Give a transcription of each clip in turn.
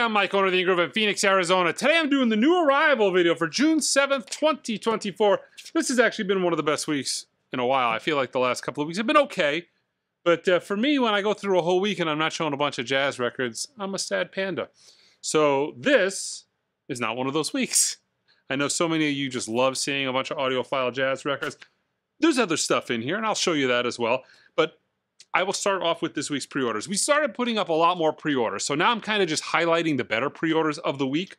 Hi, I'm Mike, owner of the Grove in Phoenix, Arizona. Today I'm doing the new arrival video for June 7th, 2024. This has actually been one of the best weeks in a while. I feel like the last couple of weeks have been okay. But for me, when I go through a whole week and I'm not showing a bunch of jazz records, I'm a sad panda. So this is not one of those weeks. I know so many of you just love seeing a bunch of audiophile jazz records. There's other stuff in here, and I'll show you that as well. But I will start off with this week's pre-orders. We started putting up a lot more pre-orders, so now I'm kind of just highlighting the better pre-orders of the week.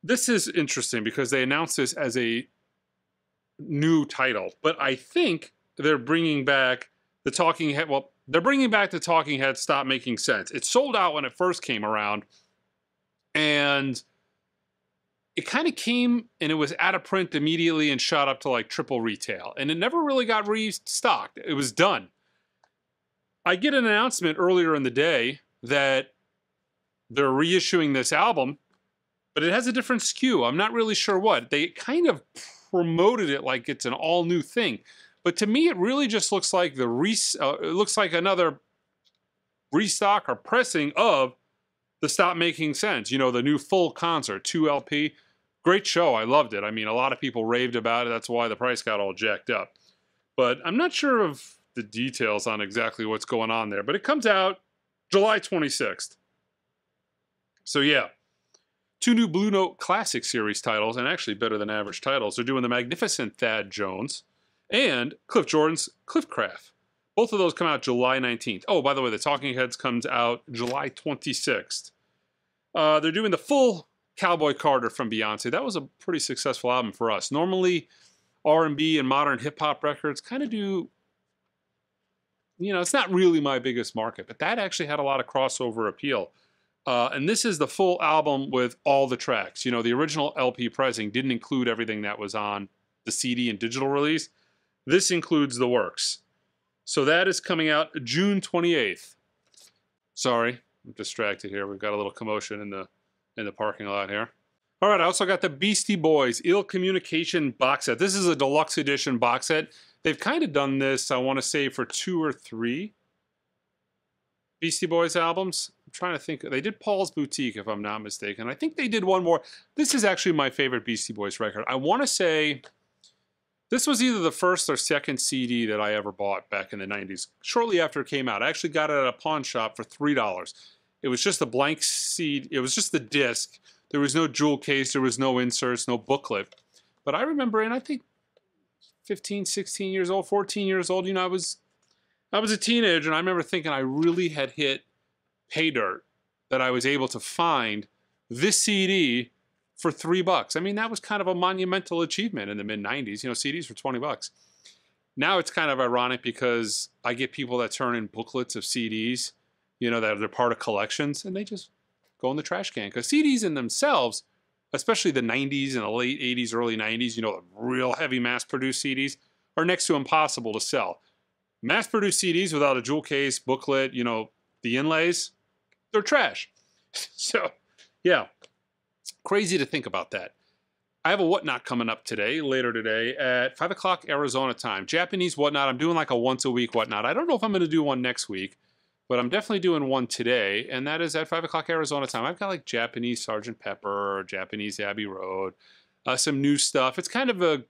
This is interesting because they announced this as a new title, but I think they're bringing back the Talking Head. Well, they're bringing back the Talking Head Stop Making Sense. It sold out when it first came around, and it kind of came and it was out of print immediately and shot up to like triple retail. And it never really got restocked. It was done. I get an announcement earlier in the day that they're reissuing this album, but it has a different SKU. I'm not really sure what. They kind of promoted it like it's an all new thing. But to me, it really just looks like it looks like another restock or pressing of the Stop Making Sense. You know, the new full concert, 2 LP. Great show. I loved it. I mean, a lot of people raved about it. That's why the price got all jacked up. But I'm not sure of the details on exactly what's going on there. But it comes out July 26th. So yeah, 2 new Blue Note Classic Series titles, and actually better than average titles. They're doing the Magnificent Thad Jones and Cliff Jordan's Cliffcraft. Both of those come out July 19th. Oh, by the way, the Talking Heads comes out July 26th. They're doing the full Cowboy Carter from Beyonce. That was a pretty successful album for us. Normally, R&B and modern hip-hop records kind of do, you know, it's not really my biggest market, but that actually had a lot of crossover appeal. And this is the full album with all the tracks. You know, the original LP pressing didn't include everything that was on the CD and digital release. This includes the works. So that is coming out June 28th. Sorry, I'm distracted here. We've got a little commotion in the parking lot here. All right, I also got the Beastie Boys Ill Communication box set. This is a deluxe edition box set. They've kind of done this, I want to say, for 2 or 3 Beastie Boys albums. I'm trying to think. They did Paul's Boutique, if I'm not mistaken. I think they did one more. This is actually my favorite Beastie Boys record. I want to say this was either the first or second CD that I ever bought back in the 90s. Shortly after it came out, I actually got it at a pawn shop for $3. It was just a blank CD. It was just the disc. There was no jewel case. There was no inserts, no booklet. But I remember, and I think 15, 16 years old, 14 years old, you know, I was a teenager, and I remember thinking I really had hit pay dirt that I was able to find this CD for $3. I mean, that was kind of a monumental achievement in the mid-90s. You know, CDs were $20. Now it's kind of ironic because I get people that turn in booklets of CDs, you know, that they're part of collections, and they just go in the trash can. Because CDs in themselves, especially the 90s and the late 80s, early 90s, you know, the real heavy mass-produced CDs, are next to impossible to sell. Mass-produced CDs without a jewel case, booklet, you know, the inlays, they're trash. So, yeah, crazy to think about that. I have a Whatnot coming up today, later today, at 5 o'clock Arizona time. Japanese Whatnot. I'm doing like a once-a-week Whatnot. I don't know if I'm going to do one next week, but I'm definitely doing one today, and that is at 5 o'clock Arizona time. I've got like Japanese Sgt. Pepper, Japanese Abbey Road, some new stuff. It's kind of a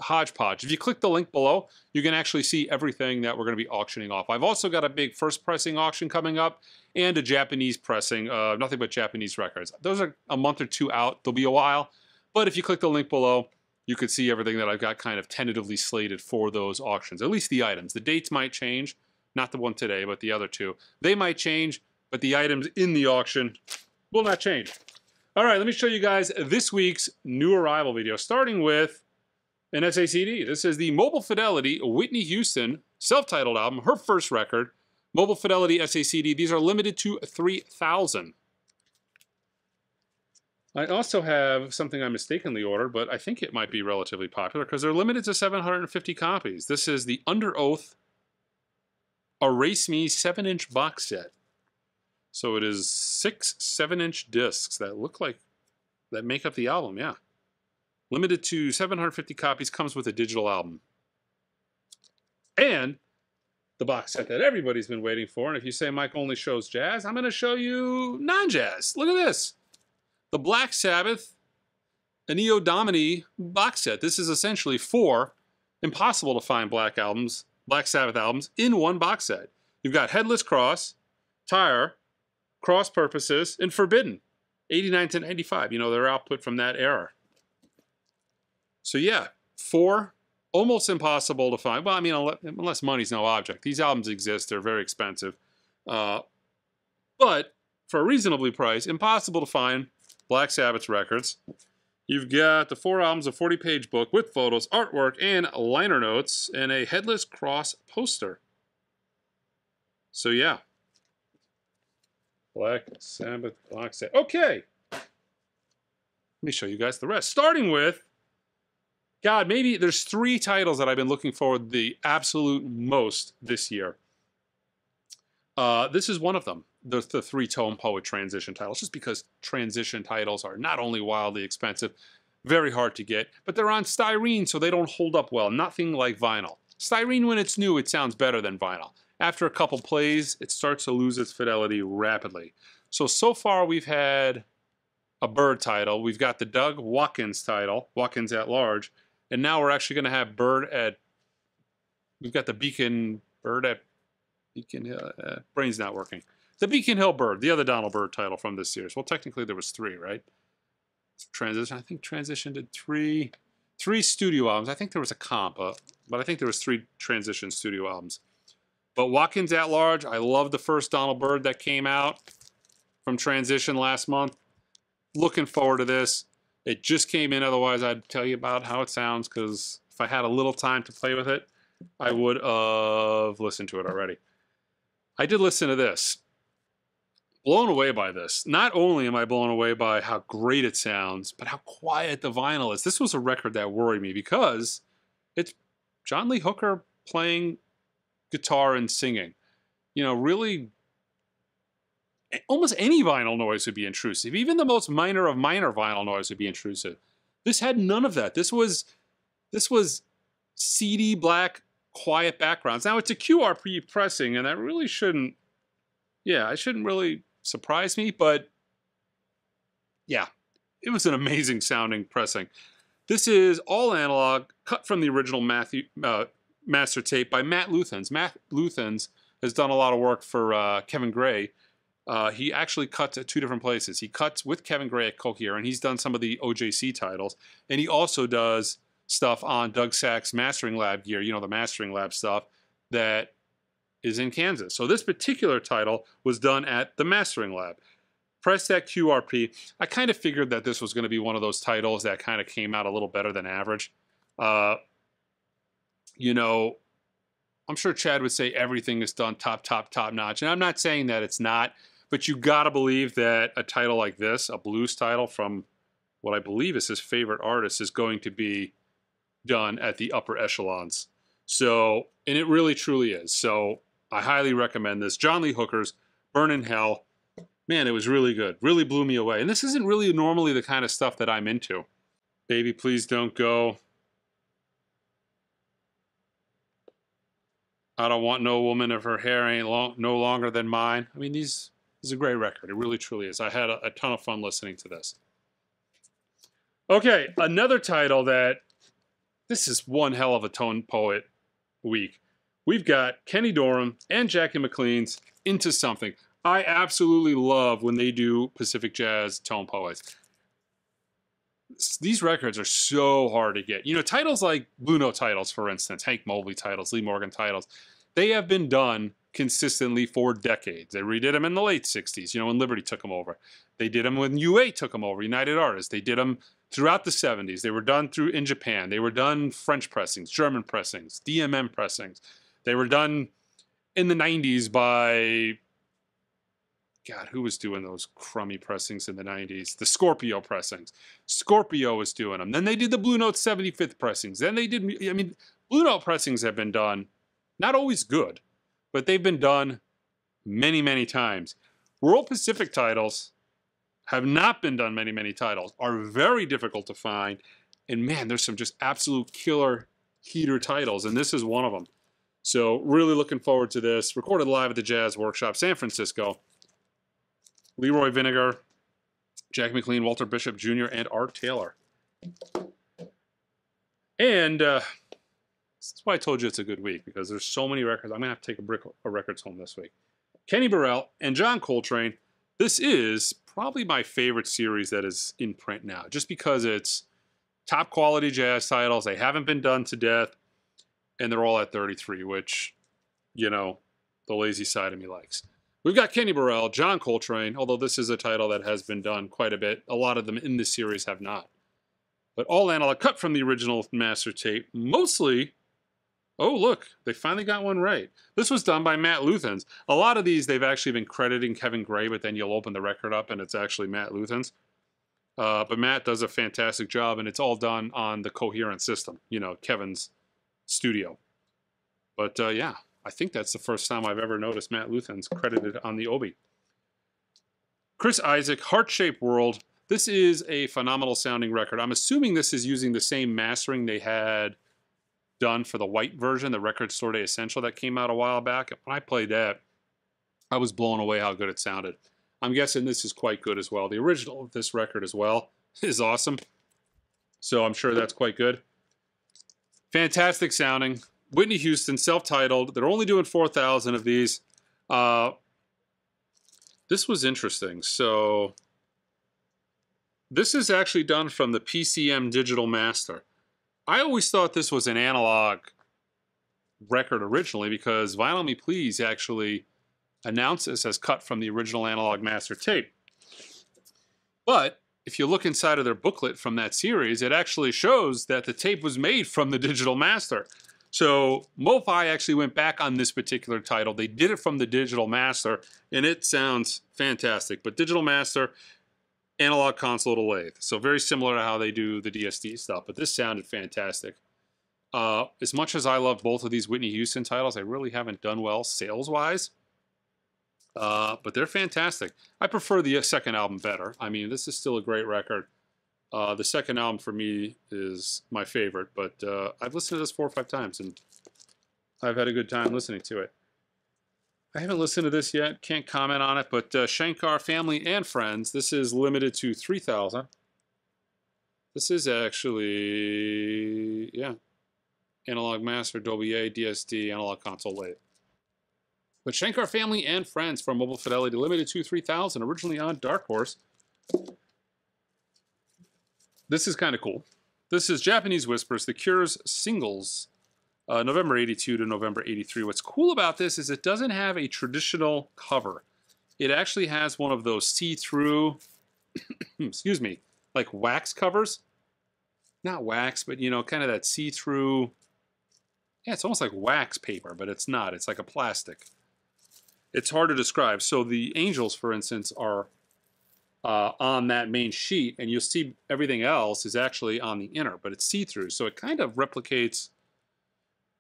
hodgepodge. If you click the link below, you can actually see everything that we're going to be auctioning off. I've also got a big first pressing auction coming up and a Japanese pressing, nothing but Japanese records. Those are a month or 2 out. They'll be a while. But if you click the link below, you can see everything that I've got kind of tentatively slated for those auctions, at least the items. The dates might change. Not the one today, but the other 2. They might change, but the items in the auction will not change. All right, let me show you guys this week's new arrival video, starting with an SACD. This is the Mobile Fidelity Whitney Houston self-titled album, her first record, Mobile Fidelity SACD. These are limited to 3,000. I also have something I mistakenly ordered, but I think it might be relatively popular because they're limited to 750 copies. This is the Under Oath Erase Me 7-inch box set. So it is 6 7-inch discs that look like, that make up the album, yeah. Limited to 750 copies, comes with a digital album. And the box set that everybody's been waiting for. And if you say Mike only shows jazz, I'm going to show you non-jazz. Look at this. The Black Sabbath Neo Domini box set. This is essentially 4 impossible to find Black Sabbath albums in one box set. You've got Headless Cross, Tire, Cross Purposes, and Forbidden. 89 to 95. You know, their output from that era. So yeah, 4 almost impossible to find. Well, I mean, unless money's no object. These albums exist. They're very expensive. But for a reasonably priced, impossible to find Black Sabbath records. You've got the 4 albums, a 40-page book with photos, artwork, and liner notes, and a Headless Cross poster. So yeah. Black Sabbath box set. Okay. Let me show you guys the rest. Starting with, God, maybe there's 3 titles that I've been looking forward the absolute most this year. This is one of them. The 3 Tone Poet transition titles, just because transition titles are not only wildly expensive, very hard to get, but they're on styrene, so they don't hold up well. Nothing like vinyl. Styrene, when it's new, it sounds better than vinyl. After a couple plays, it starts to lose its fidelity rapidly. So far we've had a Bird title. We've got the Doug Watkins title, Watkins at Large, and now we're actually going to have we've got the Bird at Beacon Hill. Brain's not working. The Beacon Hill Bird, the other Donald Byrd title from this series. Well, technically there was 3, right? I think Transition did 3 studio albums. I think there was a comp, but I think there was 3 Transition studio albums. But Watkins at Large, I love the first Donald Byrd that came out from Transition last month. Looking forward to this. It just came in, otherwise I'd tell you about how it sounds, because if I had a little time to play with it, I would have listened to it already. I did listen to this. Blown away by this. Not only am I blown away by how great it sounds, but how quiet the vinyl is. This was a record that worried me because it's John Lee Hooker playing guitar and singing. You know, really, almost any vinyl noise would be intrusive. Even the most minor of minor vinyl noise would be intrusive. This had none of that. This was seedy, black, quiet backgrounds. Now, it's a QRP pressing, and that really shouldn't, yeah, it shouldn't really surprise me, but yeah, it was an amazing sounding pressing. This is all analog, cut from the original master tape by Matt Luthans. Matt Luthans has done a lot of work for Kevin Gray. He actually cuts at 2 different places. He cuts with Kevin Gray at Cohere, and he's done some of the OJC titles, and he also does stuff on Doug Sack's Mastering Lab gear, you know, the Mastering Lab stuff that is in Kansas. So this particular title was done at the Mastering Lab. Press that QRP. I kind of figured that this was going to be one of those titles that kind of came out a little better than average. You know, I'm sure Chad would say everything is done top notch. And I'm not saying that it's not, but you got to believe that a title like this, a blues title from what I believe is his favorite artist, is going to be done at the upper echelons. So, and it really truly is. So I highly recommend this. John Lee Hooker's Burn in Hell. Man, it was really good. Really blew me away. And this isn't really normally the kind of stuff that I'm into. Baby, Please Don't Go. I Don't Want No Woman If Her Hair Ain't No Longer Than Mine. I mean, this is a great record. It really truly is. I had a ton of fun listening to this. Okay, another title that, this is one hell of a Tone Poet week. We've got Kenny Dorham and Jackie McLean's Into Something. I absolutely love when they do Pacific Jazz Tone Poets. These records are so hard to get. You know, titles like Blue Note titles, for instance, Hank Mobley titles, Lee Morgan titles, they have been done consistently for decades. They redid them in the late 60s, you know, when Liberty took them over. They did them when UA took them over, United Artists. They did them throughout the 70s. They were done in Japan. They were done French pressings, German pressings, DMM pressings. They were done in the 90s by, God, who was doing those crummy pressings in the 90s? The Scorpio pressings. Scorpio was doing them. Then they did the Blue Note 75th pressings. Then they did, I mean, Blue Note pressings have been done, not always good, but they've been done many, many times. World Pacific titles have not been done many titles, are very difficult to find, and man, there's some just absolute killer heater titles, and this is one of them. So really looking forward to this. Recorded live at the Jazz Workshop, San Francisco. Leroy Vinegar, Jack McLean, Walter Bishop Jr., and Art Taylor. And that's why I told you it's a good week, because there's so many records. I'm going to have to take a brick of records home this week. Kenny Burrell and John Coltrane. This is probably my favorite series that is in print now, just because it's top quality jazz titles. They haven't been done to death, and they're all at 33, which, you know, the lazy side of me likes. We've got Kenny Burrell, John Coltrane, although this is a title that has been done quite a bit. A lot of them in this series have not. But all analog, cut from the original master tape. Mostly, oh look, they finally got one right. This was done by Matt Luthans. A lot of these, they've actually been crediting Kevin Gray, but then you'll open the record up and it's actually Matt Luthans. But Matt does a fantastic job, and it's all done on the Coherent system, you know, Kevin's studio. But yeah, I think that's the first time I've ever noticed Matt Luthans credited on the Obi. Chris Isaak, Heart-Shaped World. This is a phenomenal sounding record. I'm assuming this is using the same mastering they had done for the white version, the Record Store Day Essential that came out a while back. When I played that, I was blown away how good it sounded. I'm guessing this is quite good as well. The original of this record as well is awesome. So I'm sure that's quite good. Fantastic sounding. Whitney Houston, self-titled. They're only doing 4,000 of these. This was interesting. So this is actually done from the PCM Digital Master. I always thought this was an analog record originally, because Vinyl Me Please actually announced this as cut from the original analog master tape. But if you look inside of their booklet from that series, it actually shows that the tape was made from the digital master. So MoFi actually went back on this particular title. They did it from the digital master, and it sounds fantastic. But digital master, analog console to lathe. So very similar to how they do the DSD stuff, but this sounded fantastic. As much as I love both of these Whitney Houston titles, I really haven't done well sales-wise. But they're fantastic. I prefer the second album better. I mean, this is still a great record. The second album for me is my favorite, but I've listened to this 4 or 5 times, and I've had a good time listening to it. I haven't listened to this yet, can't comment on it, but Shankar Family and Friends, this is limited to 3,000. This is actually, yeah, Analog Master, Dolby A, DSD, Analog Console lathe. But Shankar Family and Friends from Mobile Fidelity, limited to 3,000, originally on Dark Horse. This is kind of cool. This is Japanese Whispers, The Cure's singles, November 82 to November 83. What's cool about this is it doesn't have a traditional cover. It actually has one of those see-through, excuse me, like wax covers. Not wax, but, you know, kind of that see-through. Yeah, it's almost like wax paper, but it's not. It's like a plastic. It's hard to describe. So the Angels, for instance, are on that main sheet, and you'll see everything else is actually on the inner, but it's see-through. So it kind of replicates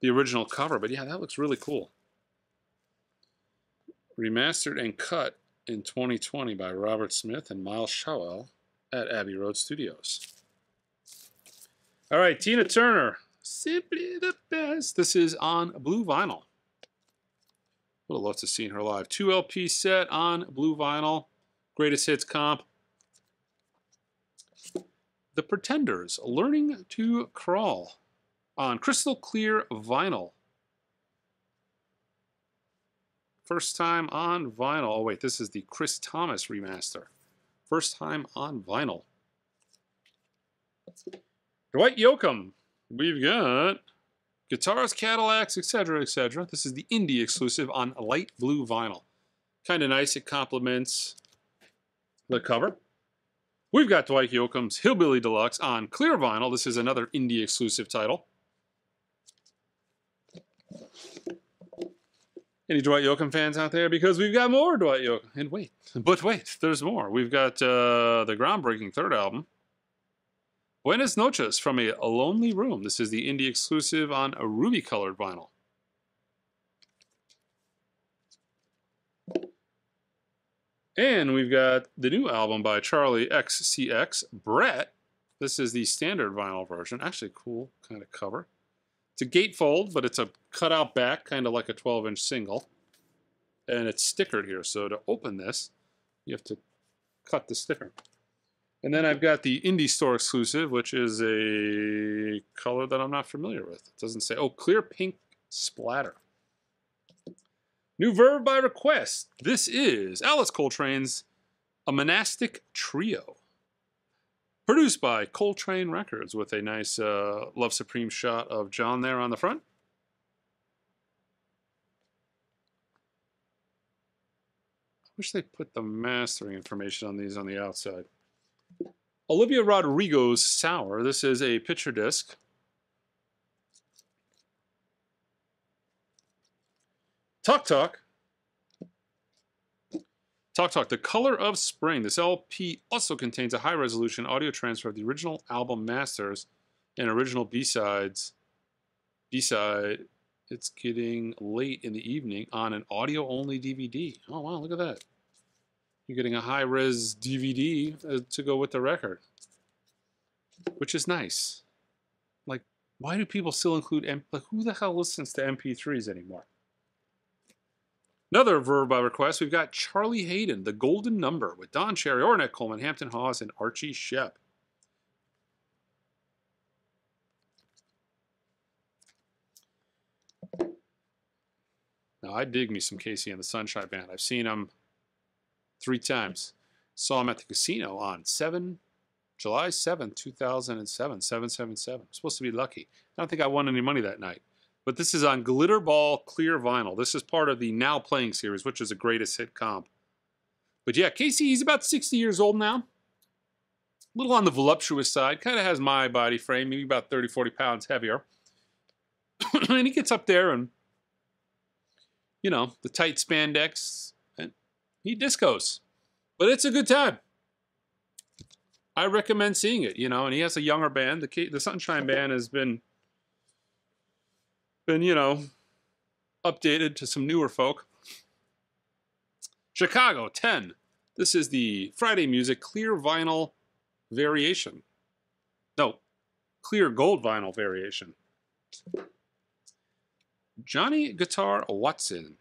the original cover, but yeah, that looks really cool. Remastered and cut in 2020 by Robert Smith and Miles Showell at Abbey Road Studios. All right, Tina Turner, Simply the Best. This is on blue vinyl. Would have loved to have seen her live. 2 LP set on blue vinyl. Greatest Hits comp. The Pretenders, Learning to Crawl, on crystal clear vinyl. First time on vinyl. Oh wait, this is the Chris Thomas remaster. First time on vinyl. Dwight Yoakam. We've got Guitars, Cadillacs, etc., etc. This is the indie exclusive on light blue vinyl. Kind of nice. It complements the cover. We've got Dwight Yoakam's Hillbilly Deluxe on clear vinyl. This is another indie exclusive title. Any Dwight Yoakam fans out there? Because we've got more Dwight Yoakam. And wait, but wait, there's more. We've got the groundbreaking third album, Buenas Noches from a Lonely Room. This is the indie exclusive on a ruby-colored vinyl. And we've got the new album by Charlie XCX, Brett. This is the standard vinyl version. Actually, cool kind of cover. It's a gatefold, but it's a cutout back, kind of like a 12-inch single. And it's stickered here, so to open this, you have to cut the sticker. And then I've got the Indie Store exclusive, which is a color that I'm not familiar with. It doesn't say, oh, clear pink splatter. New Verve by request. This is Alice Coltrane's A Monastic Trio. Produced by Coltrane Records with a nice Love Supreme shot of John there on the front. I wish they put the mastering information on these on the outside. Olivia Rodrigo's Sour. This is a picture disc. Talk Talk. Talk Talk, The Color of Spring. This LP also contains a high-resolution audio transfer of the original album masters and original B-sides. B-side, it's getting late in the evening on an audio-only DVD. Oh, wow, look at that. You're getting a high-res DVD to go with the record, which is nice. Like, why do people still include, like, who the hell listens to MP3s anymore? Another Verve by request, we've got Charlie Hayden, The Golden Number, with Don Cherry, Ornette Coleman, Hampton Hawes, and Archie Shepp. Now, I dig me some Casey and the Sunshine Band. I've seen them 3 times. Saw them at the casino on July 7th, 2007, 777. I'm supposed to be lucky. I don't think I won any money that night. But this is on Glitter Ball Clear Vinyl. This is part of the Now Playing series, which is a greatest hit comp. But yeah, Casey, he's about 60 years old now. A little on the voluptuous side. Kind of has my body frame, maybe about 30, 40 pounds heavier. And he gets up there and, you know, the tight spandex, and he discos. But it's a good time. I recommend seeing it, you know, and he has a younger band. The Sunshine Band has been, you know, updated to some newer folk. Chicago, 10. This is the Friday Music Clear Vinyl Variation. No, Clear Gold Vinyl Variation. Johnny Guitar Watson,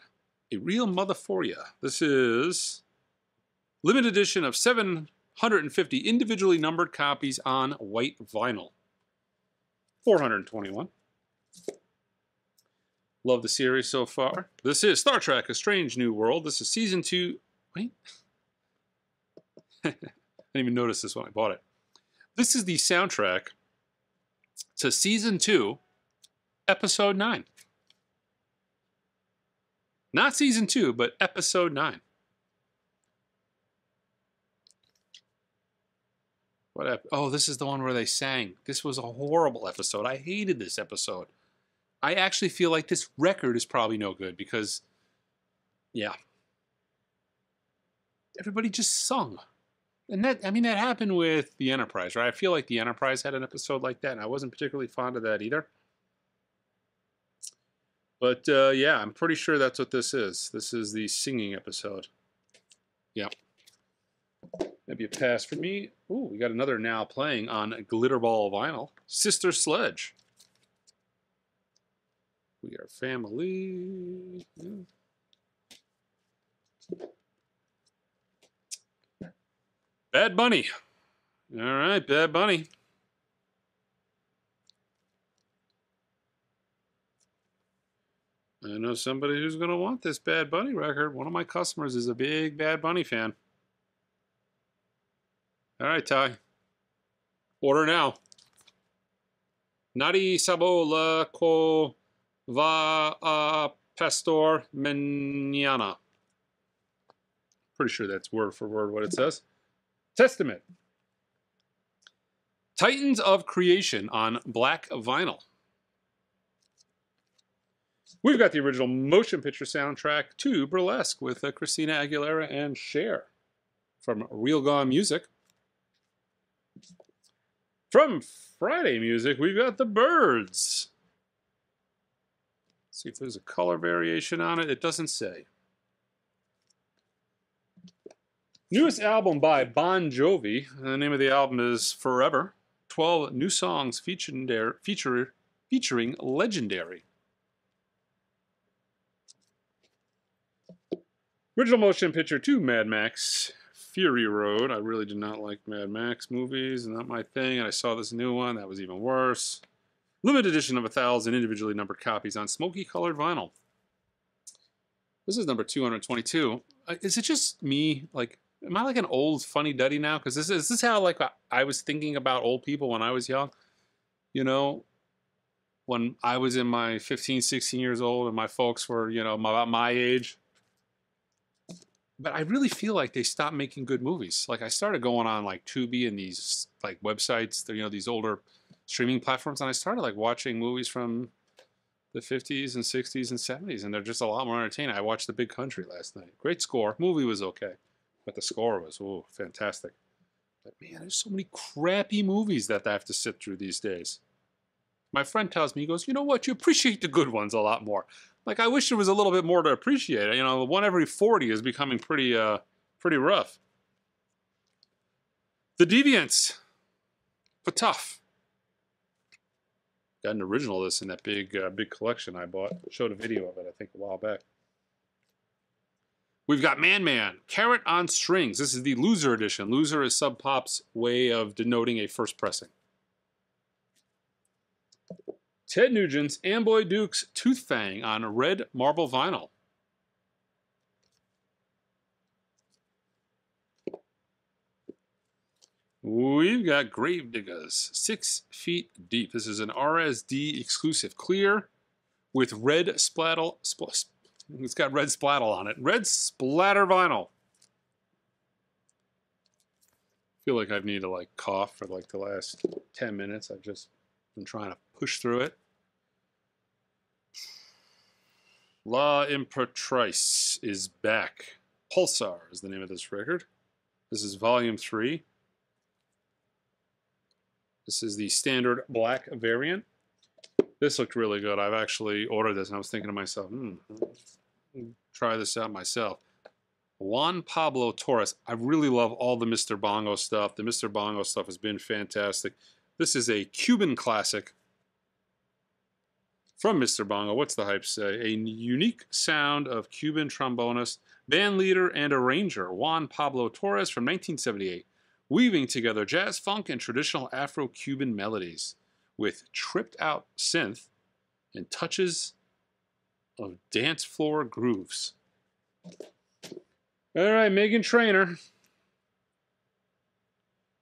A Real Mother For Ya. This is limited edition of 750 individually numbered copies on white vinyl. 421. Love the series so far. This is Star Trek, A Strange New World. This is Season 2. Wait. I didn't even notice this when I bought it. This is the soundtrack to Season 2, Episode 9. Not Season 2, but Episode 9. Oh, this is the one where they sang. This was a horrible episode. I hated this episode. I actually feel like this record is probably no good because, yeah, everybody just sung. And that, I mean, that happened with the Enterprise, right? I feel like the Enterprise had an episode like that, and I wasn't particularly fond of that either. But, yeah, I'm pretty sure that's what this is. This is the singing episode. Yeah. Maybe a pass for me. Ooh, we got another Now Playing on Glitterball vinyl. Sister Sledge. We are family. Yeah. Bad Bunny. All right, Bad Bunny. I know somebody who's going to want this Bad Bunny record. One of my customers is a big Bad Bunny fan. All right, Ty. Order now. Nari sabo la ko va a pastor mañana. Pretty sure that's word for word what it says. Testament. Titans of Creation on black vinyl. We've got the original motion picture soundtrack to Burlesque with Christina Aguilera and Cher from Real Gone Music. From Friday Music, we've got the Birds. Let's see if there's a color variation on it. It doesn't say. Newest album by Bon Jovi. The name of the album is Forever. 12 new songs featured featuring Legendary. Original motion picture 2, Mad Max Fury Road. I really did not like Mad Max movies, not my thing, and I saw this new one. That was even worse. Limited edition of 1,000 individually numbered copies on smoky colored vinyl. This is number 222. Is it just me? Like, am I like an old funny duddy now? Because is this how like I was thinking about old people when I was young? You know, when I was in my 15, 16 years old and my folks were, you know, about my age. But I really feel like they stopped making good movies. Like I started going on like Tubi and these like websites, you know, these older streaming platforms, and I started like watching movies from the 50s and 60s and 70s, and they're just a lot more entertaining. I watched The Big Country last night. Great score. Movie was okay, but the score was, ooh, fantastic. But man, there's so many crappy movies that I have to sit through these days. My friend tells me, he goes, you know what, you appreciate the good ones a lot more. Like, I wish there was a little bit more to appreciate. You know, one every 40 is becoming pretty rough. The Deviants. But tough. Got an original of this in that big collection I bought. Showed a video of it, I think, a while back. We've got Man Man, Carrot on Strings. This is the Loser edition. Loser is Sub Pop's way of denoting a first pressing. Ted Nugent's Amboy Dukes Tooth Fang on red marble vinyl. We've got Gravediggers, 6 feet deep. This is an RSD exclusive, clear with red splattle. It's got red splattle on it. Red splatter vinyl. I feel like I need to like cough for like the last 10 minutes. I've just been trying to push through it. La Imperatrice is back. Pulsar is the name of this record. This is volume 3. This is the standard black variant. This looked really good. I've actually ordered this and I was thinking to myself, try this out myself. Juan Pablo Torres. I really love all the Mr. Bongo stuff. The Mr. Bongo stuff has been fantastic. This is a Cuban classic from Mr. Bongo. What's the hype say? A unique sound of Cuban trombonist, band leader, and arranger Juan Pablo Torres from 1978, weaving together jazz, funk, and traditional Afro-Cuban melodies with tripped-out synth and touches of dance floor grooves. All right, Megan Trainor.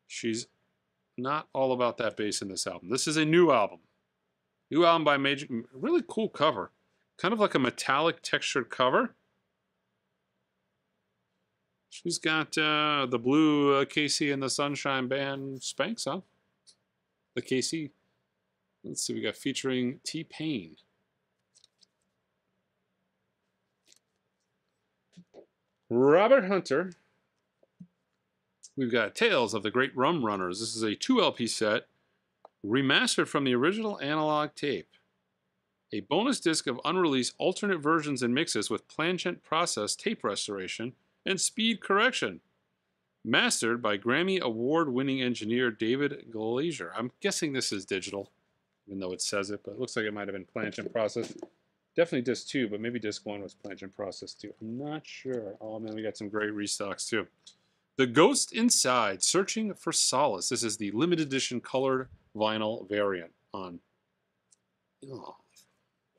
She's not all about that bass in this album. This is a new album. New album by Major. Really cool cover. Kind of like a metallic textured cover. She's got the blue KC and the Sunshine Band Spanx, huh? The KC. Let's see, we got featuring T-Pain. Robert Hunter. We've got Tales of the Great Rum Runners. This is a 2 LP set, remastered from the original analog tape. A bonus disc of unreleased alternate versions and mixes with plangent process tape restoration and speed correction. Mastered by Grammy Award-winning engineer David Glazer. I'm guessing this is digital, even though it says it, but it looks like it might have been plangent process. Definitely disc 2, but maybe disc 1 was plangent process too. I'm not sure. Oh man, we got some great restocks too. The Ghost Inside, Searching for Solace. This is the limited edition colored vinyl variant on. Oh.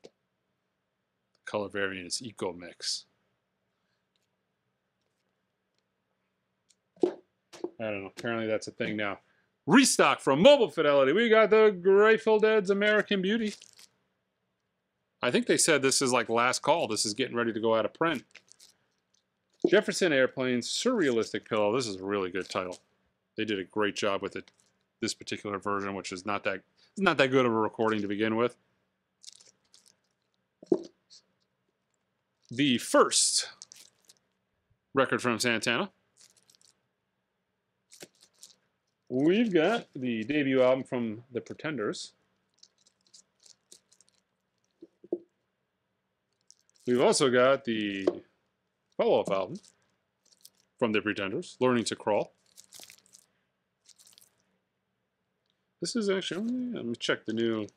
The color variant is Eco Mix. I don't know. Apparently that's a thing now. Restock from Mobile Fidelity. We got the Grateful Dead's American Beauty. I think they said this is like last call. This is getting ready to go out of print. Jefferson Airplane's Surrealistic Pillow. This is a really good title. They did a great job with it. This particular version, which is not that good of a recording to begin with. The first record from Santana. We've got the debut album from The Pretenders. We've also got the follow-up album from The Pretenders, Learning to Crawl. This is actually, let me check the new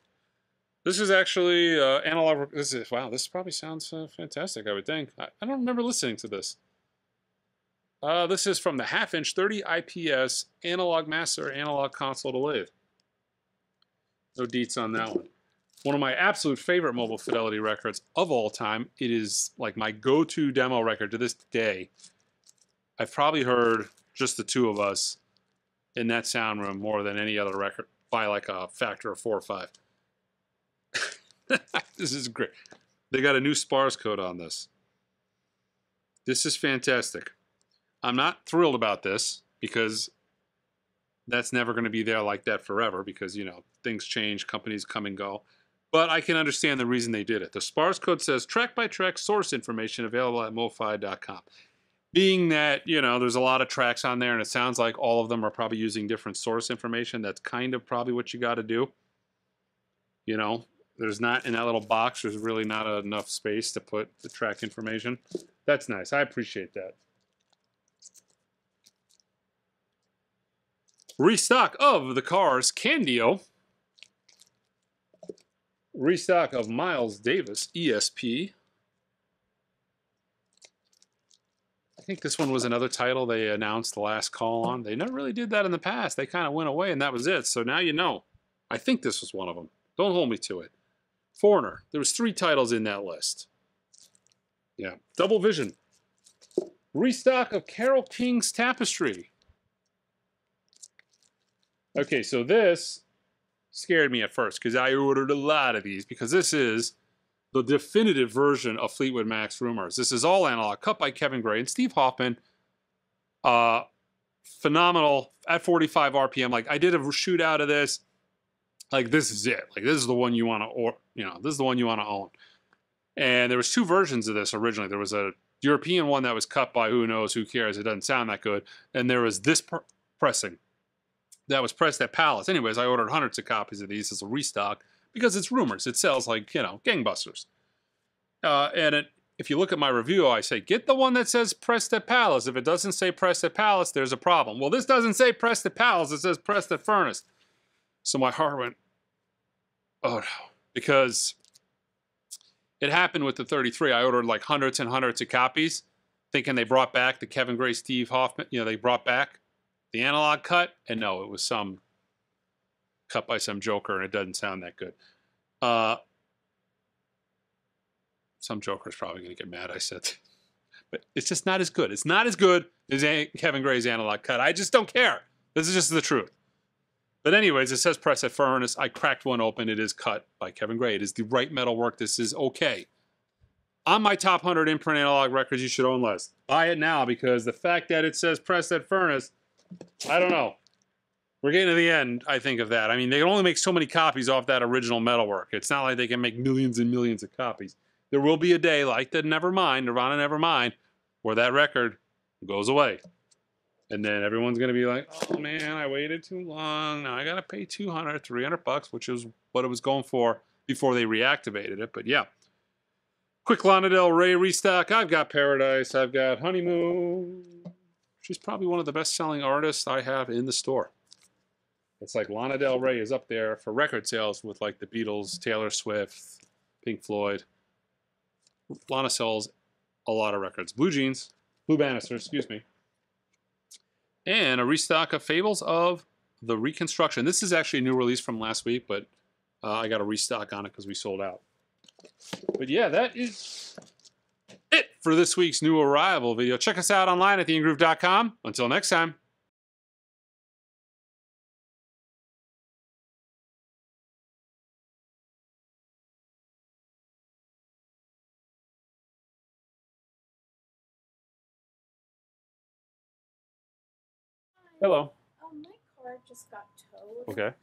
This is actually analog. This is wow. This probably sounds fantastic. I would think. I don't remember listening to this. This is from the half-inch 30 IPS analog master analog console to lathe. No deets on that one. One of my absolute favorite Mobile Fidelity records of all time. It is like my go-to demo record to this day. I've probably heard just the two of us in that sound room more than any other record by like a factor of 4 or 5. This is great. They got a new spars code on this. This is fantastic. I'm not thrilled about this because that's never going to be there like that forever because, you know, things change, companies come and go. But I can understand the reason they did it. The spars code says track-by-track source information available at mofi.com. Being that, you know, there's a lot of tracks on there and it sounds like all of them are probably using different source information, that's kind of probably what you got to do. You know, there's not, in that little box, there's really not enough space to put the track information. That's nice. I appreciate that. Restock of the Cars Candio. Restock of Miles Davis ESP. I think this one was another title they announced the last call on. They never really did that in the past. They kind of went away and that was it. So now you know. I think this was one of them. Don't hold me to it. Foreigner. There was 3 titles in that list. Yeah. Double Vision. Restock of Carole King's Tapestry. Okay, so this scared me at first because I ordered a lot of these because this is the definitive version of Fleetwood Mac's Rumors. This is all analog, cut by Kevin Gray and Steve Hoffman. Phenomenal at 45 RPM. Like I did a shoot out of this. Like this is it. Like this is the one you want to, or you know, this is the one you want to own. And there was 2 versions of this originally. There was a European one that was cut by who knows, who cares. It doesn't sound that good. And there was this pressing that was pressed at Palace. Anyways, I ordered hundreds of copies of these as a restock because it's Rumors. It sells like, you know, gangbusters. If you look at my review, I say, get the one that says pressed at Palace. If it doesn't say pressed at Palace, there's a problem. Well, this doesn't say pressed at Palace. It says pressed at Furnace. So my heart went, oh no, because it happened with the 33. I ordered like hundreds and hundreds of copies, thinking they brought back the Kevin Gray, Steve Hoffman, you know, they brought back the analog cut, and no, it was some cut by some joker, and it doesn't sound that good. Some joker's probably going to get mad I said that. But it's just not as good. It's not as good as Kevin Gray's analog cut. I just don't care. This is just the truth. But anyways, it says press at Furnace. I cracked one open. It is cut by Kevin Gray. It is the right metal work. This is okay. On my top 100 imprint analog records you should own list. Buy it now because the fact that it says press at Furnace, I don't know. We're getting to the end, I think, of that. I mean, they can only make so many copies off that original metalwork. It's not like they can make millions and millions of copies. There will be a day like the Nevermind, Nirvana Nevermind, where that record goes away. And then everyone's going to be like, oh man, I waited too long. Now I got to pay $200, $300, which is what it was going for before they reactivated it. But yeah. Quick Lana Del Rey restock. I've got Paradise. I've got Honeymoon. She's probably one of the best-selling artists I have in the store. It's like Lana Del Rey is up there for record sales with like the Beatles, Taylor Swift, Pink Floyd. Lana sells a lot of records. Blue Jeans, Blue Bannister, excuse me. And a restock of Fables of the Reconstruction. This is actually a new release from last week, but I got a restock on it because we sold out. But yeah, that is it for this week's new arrival video. Check us out online at theingroove.com. Until next time. Hello. My car just got towed. Okay.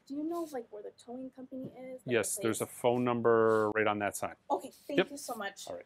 Do you know like where the towing company is? Like Yes, there's a phone number right on that sign. Okay, thank you so much. All right.